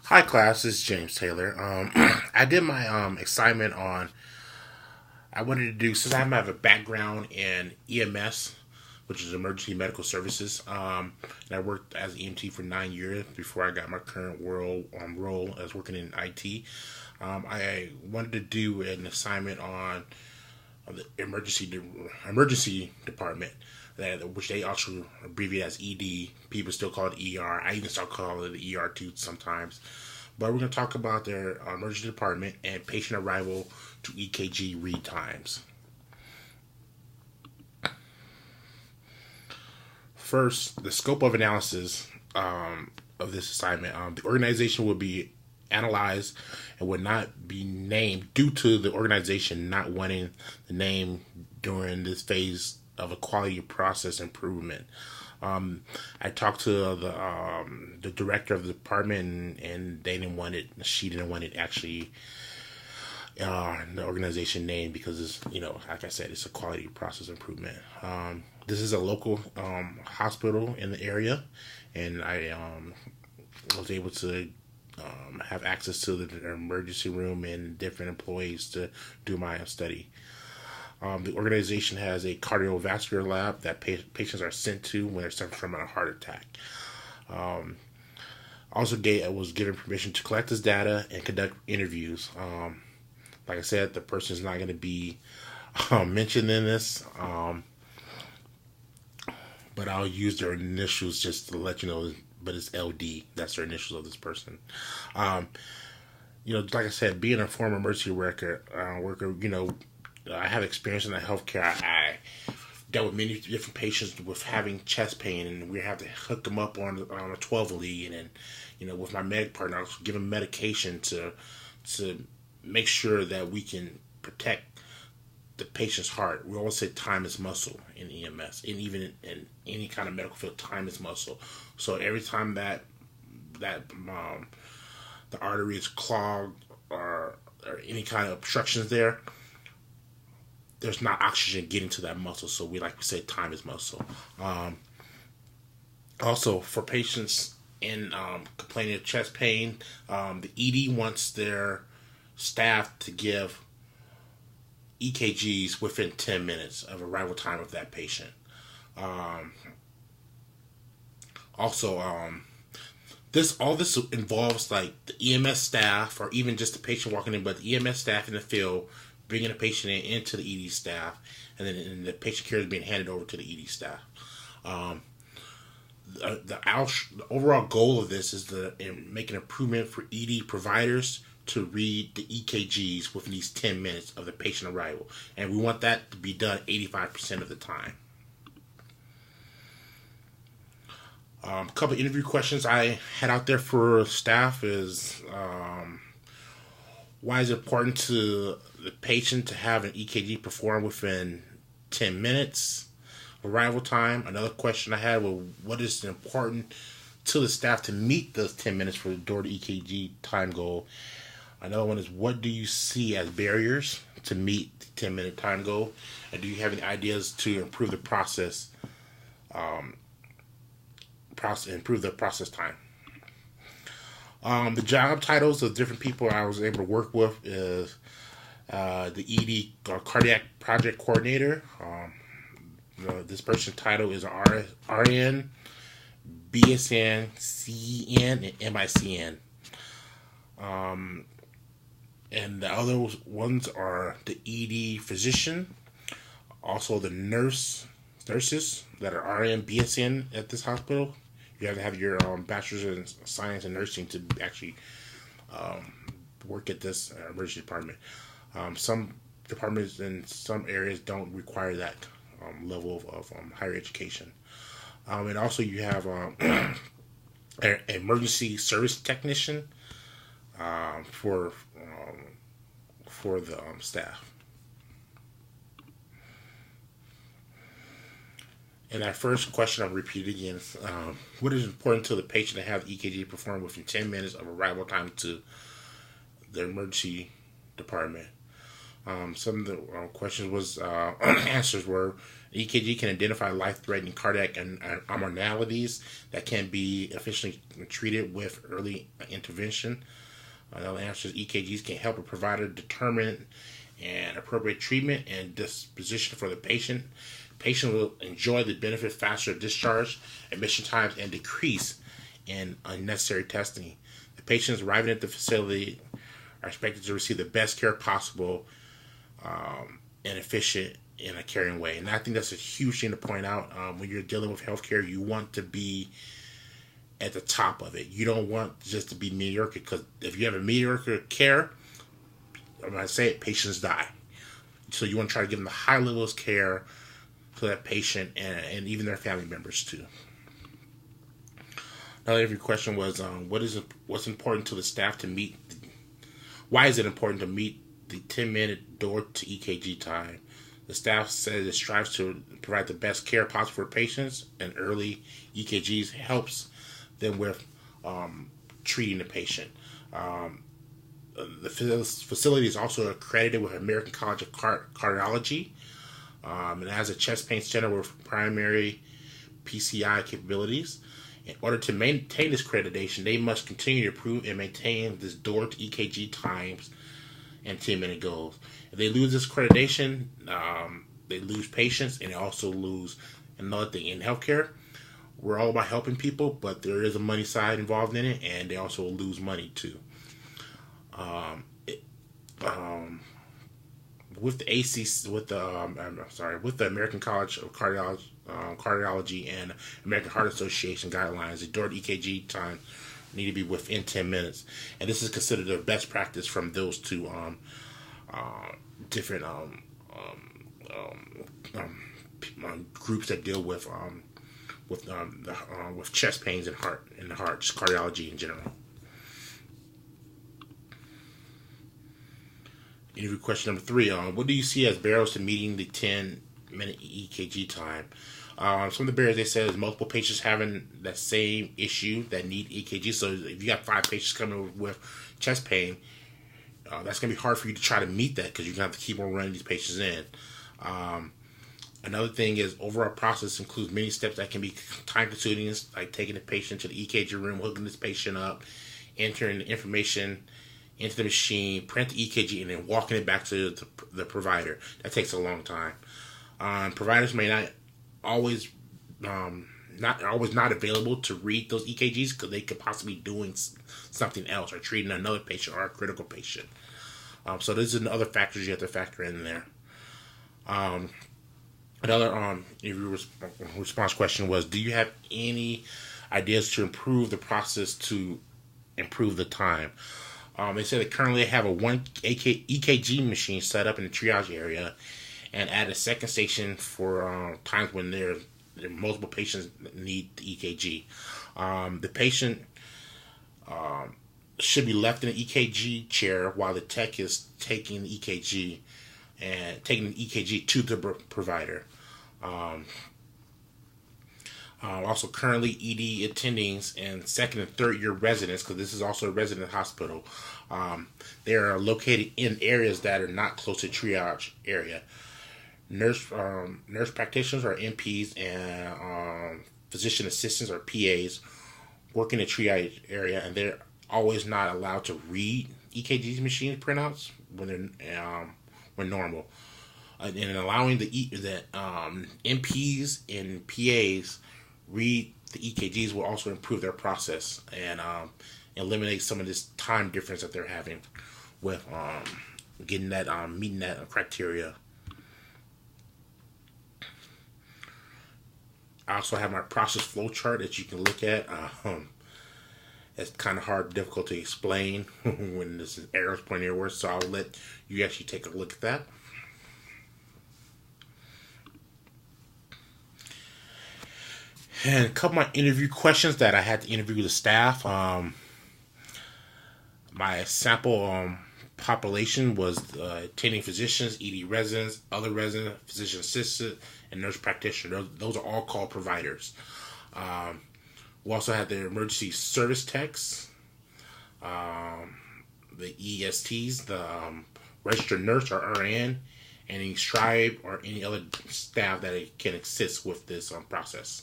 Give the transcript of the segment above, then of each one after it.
Hi, class. This is James Taylor. I did my assignment on. I wanted to do since I have a background in EMS, which is emergency medical services. And I worked as EMT for 9 years before I got my current role as working in IT. I wanted to do an assignment on the emergency department, which they also abbreviate as ED. People still call it ER. I even start calling it ER too sometimes. But we're going to talk about their emergency department and patient arrival to EKG read times. First, the scope of analysis of this assignment. The organization will be analyzed and would not be named due to the organization not wanting the name during this phase of a quality process improvement. I talked to the director of the department, and they didn't want it. She didn't want it actually the organization name because it's, like I said, it's a quality process improvement. This is a local hospital in the area, and I was able to have access to the emergency room and different employees to do my study. The organization has a cardiovascular lab that patients are sent to when they're suffering from a heart attack. Also, was given permission to collect this data and conduct interviews. Like I said, the person is not going to be mentioned in this, but I'll use their initials just to let you know. But it's LD. That's their initials of this person. Like I said, being a former emergency worker, I have experience in the healthcare. I dealt with many different patients with having chest pain, and we have to hook them up on a 12 lead. And with my medic partner, I was giving medication to make sure that we can protect the patient's heart. We always say time is muscle in EMS, and even in any kind of medical field, time is muscle. So every time that the artery is clogged or any kind of obstructions there's not oxygen getting to that muscle. So we say time is muscle. Also, for patients in complaining of chest pain, the ED wants their staff to give EKGs within 10 minutes of arrival time of that patient. Also, this involves the EMS staff or even just the patient walking in, but the EMS staff in the field bringing the patient into the ED staff, and then the patient care is being handed over to the ED staff. The overall goal of this is to make an improvement for ED providers to read the EKGs within these 10 minutes of the patient arrival. And we want that to be done 85% of the time. A couple of interview questions I had out there for staff is why is it important to the patient to have an EKG performed within 10 minutes arrival time? Another question I had was what is important to the staff to meet those 10 minutes for the door to EKG time goal? Another one is what do you see as barriers to meet the 10-minute time goal? And do you have any ideas to improve the process time? The job titles of different people I was able to work with is the ED cardiac project coordinator. This person's title is RN, BSN, CEN, and MICN. And the other ones are the ED physician, also the nurses that are RN, BSN at this hospital. You have to have your bachelor's in science and nursing to actually work at this emergency department. Some departments in some areas don't require that level of higher education. And also you have an emergency service technician for the staff. And that first question I'll repeat again. What is important to the patient to have EKG performed within 10 minutes of arrival time to the emergency department? Some of the questions was answers were EKG can identify life-threatening cardiac and abnormalities that can be efficiently treated with early intervention. Another answer is EKGs can help a provider determine an appropriate treatment and disposition for the patient. Patient will enjoy the benefit faster discharge, admission times, and decrease in unnecessary testing. The patients arriving at the facility are expected to receive the best care possible and efficient in a caring way. And I think that's a huge thing to point out. When you're dealing with healthcare, you want to be at the top of it. You don't want just to be mediocre, because if you have a mediocre care, I'm going to say it, patients die. So you want to try to give them the high levels of care to that patient and even their family members too. Another interview question was, what's important to the staff to meet? Why is it important to meet the 10-minute door to EKG time? The staff says it strives to provide the best care possible for patients, and early EKGs helps them with treating the patient. The facility is also accredited with American College of Cardiology, and has a chest pain center with primary PCI capabilities. In order to maintain this accreditation, they must continue to improve and maintain this door to EKG times and 10-minute goals. If they lose this accreditation, they lose patients, and they also lose another thing. In healthcare, we're all about helping people, but there is a money side involved in it, and they also lose money too. With the with the American College of Cardiology and American Heart Association guidelines, the door to EKG time need to be within 10 minutes, and this is considered the best practice from those two different groups that deal with chest pains and the heart, just cardiology in general. Interview question number 3. What do you see as barriers to meeting the 10-minute EKG time? Some of the barriers they said is multiple patients having that same issue that need EKG. So if you got 5 patients coming with chest pain, that's going to be hard for you to try to meet that, because you're going to have to keep on running these patients in. Another thing is overall process includes many steps that can be time consuming, like taking the patient to the EKG room, hooking this patient up, entering the information into the machine, print the EKG, and then walking it back to the provider. That takes a long time. Providers may not always not available to read those EKGs, because they could possibly be doing something else or treating another patient or a critical patient. So these are the other factors you have to factor in there. Another response question was, do you have any ideas to improve the process to improve the time? They said they currently have a one EKG machine set up in the triage area, and add a second station for times when there are multiple patients that need the EKG. The patient should be left in an EKG chair while the tech is taking the EKG to the provider. Also, currently ED attendings and second and third year residents, because this is also a resident hospital, they are located in areas that are not close to triage area. Nurse practitioners or NPs and physician assistants or PAs work in the triage area, and they're always not allowed to read EKG machine printouts when normal. And allowing the NPs and PAs read the EKGs will also improve their process and eliminate some of this time difference that they're having with getting that meeting that criteria. I also have my process flow chart that you can look at. It's kind of hard, difficult to explain when this is arrows pointing everywhere, so I'll let you actually take a look at that. And a couple of my interview questions that I had to interview the staff. My sample population was attending physicians, ED residents, other residents, physician assistant, and nurse practitioner. Those are all called providers. We also had the emergency service techs, the ESTs, registered nurse or RN, and any scribe or any other staff that can assist with this process.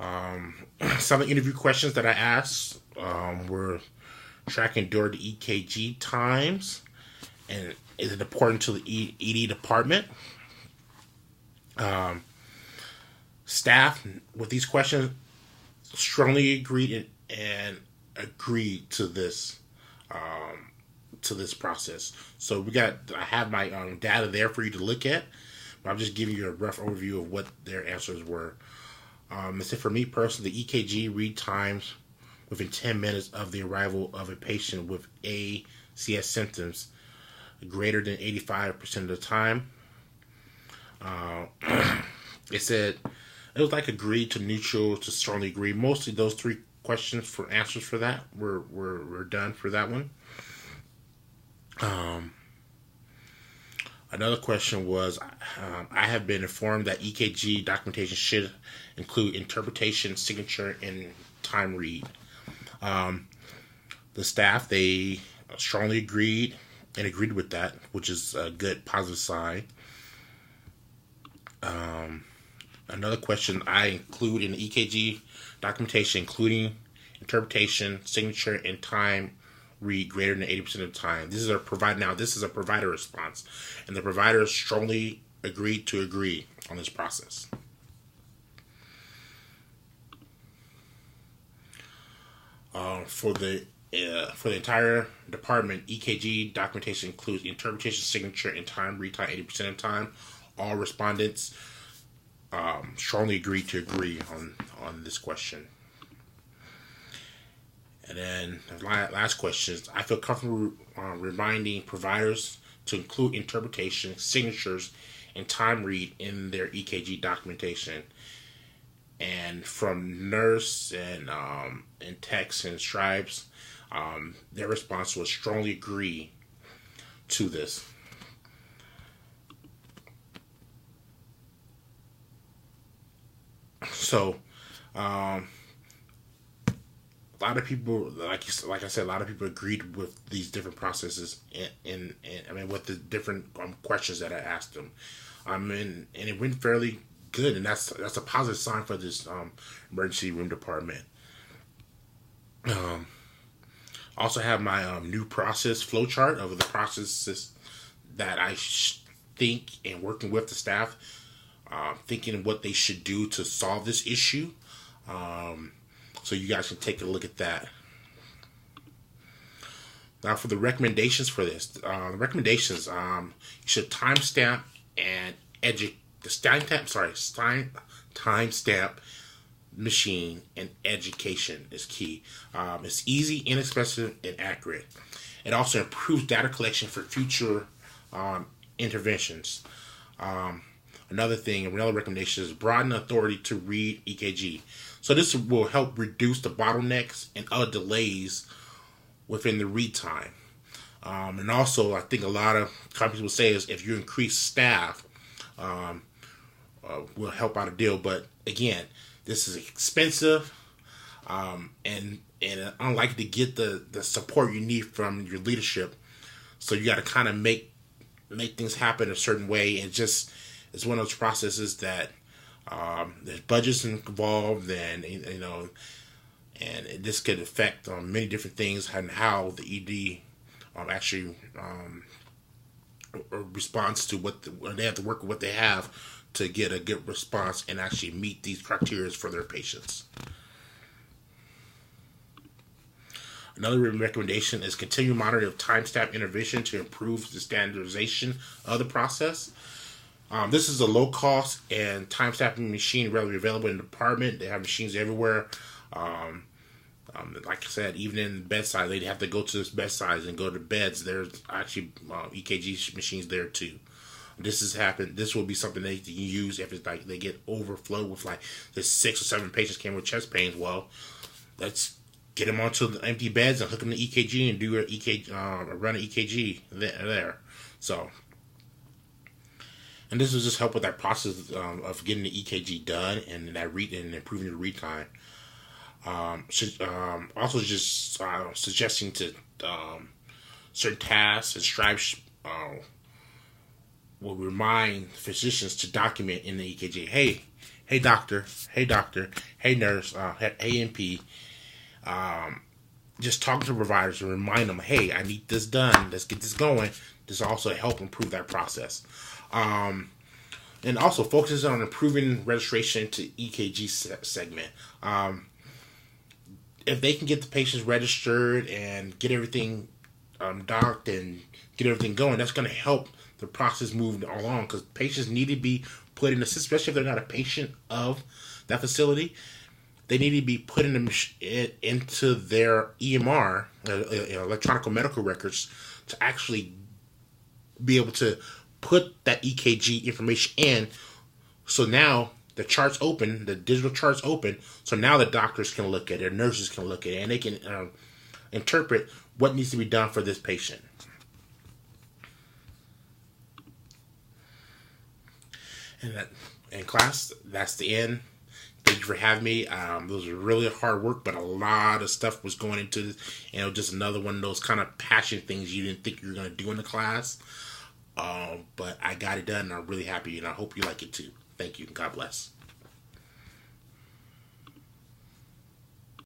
Some of the interview questions that I asked were tracking during the EKG times, and is it important to the ED department? Staff with these questions strongly agreed and agreed to this process. So I have my data there for you to look at, but I'm just giving you a rough overview of what their answers were. It said for me personally, the EKG read times within 10 minutes of the arrival of a patient with ACS symptoms greater than 85% of the time. It said it was like agreed to neutral to strongly agree. Mostly those three questions for answers for that were done for that one. Another question was, I have been informed that EKG documentation should include interpretation, signature, and time read. The staff, they strongly agreed with that, which is a good positive sign. Another question I include in the EKG documentation, including interpretation, signature, and time read greater than 80% of the time. This is a provider response, and the provider strongly agreed to agree on this process. For the entire department, EKG documentation includes interpretation, signature, and time read time 80% of the time. All respondents strongly agreed to agree on this question. And then the last question is, I feel comfortable reminding providers to include interpretation, signatures, and time read in their EKG documentation. And from nurse and techs and scribes, their response was strongly agree to this. So, a lot of people, like I said, a lot of people agreed with these different processes, and I mean with the different questions that I asked them, and it went fairly good, and that's a positive sign for this emergency room department. Also have my new process flow chart of the processes that I think, and working with the staff, thinking what they should do to solve this issue. So you guys can take a look at that. Now for the recommendations for this, the recommendations, you should timestamp and timestamp machine and education is key. It's easy, inexpensive, and accurate. It also improves data collection for future interventions. Another recommendation is broaden authority to read EKG. So this will help reduce the bottlenecks and other delays within the read time. And also, I think a lot of companies will say is if you increase staff, will help out a deal. But again, this is expensive, and unlikely to get the support you need from your leadership. So you got to kind of make things happen a certain way, and just it's one of those processes that there's budgets involved, and and this could affect many different things and how the ED actually responds to what they have to work with what they have to get a good response and actually meet these criteria for their patients. Another recommendation is continue monitoring of timestamp intervention to improve the standardization of the process. This is a low cost and time stamping machine readily available in the department. They have machines everywhere. Like I said, even in bedside, they'd have to go to this bedside and go to beds. There's actually EKG machines there too. This will be something they can use if it's like they get overflowed with like there's 6 or 7 patients came with chest pains. Well, let's get them onto the empty beds and hook them to EKG and do run an EKG there. So. And this will just help with that process of getting the EKG done and that read and improving the read time. Also just suggesting to certain tasks and stripes will remind physicians to document in the EKG. Hey doctor, hey nurse, hey NP. Just talk to providers and remind them, hey, I need this done. Let's get this going. This also help improve that process. And also focuses on improving registration to EKG segment. If they can get the patients registered and get everything docked and get everything going, that's going to help the process move along, because patients need to be put in the system, especially if they're not a patient of that facility. They need to be put into their EMR, electronic medical records, to actually be able to put that EKG information in. So now the chart's open, the digital chart's open. So now the doctors can look at it, nurses can look at it, and they can interpret what needs to be done for this patient. And class, that's the end. Thank you for having me. Those were really hard work, but a lot of stuff was going into this. And it was just another one of those kind of passion things you didn't think you were going to do in the class. But I got it done, and I'm really happy, and I hope you like it too. Thank you. God bless.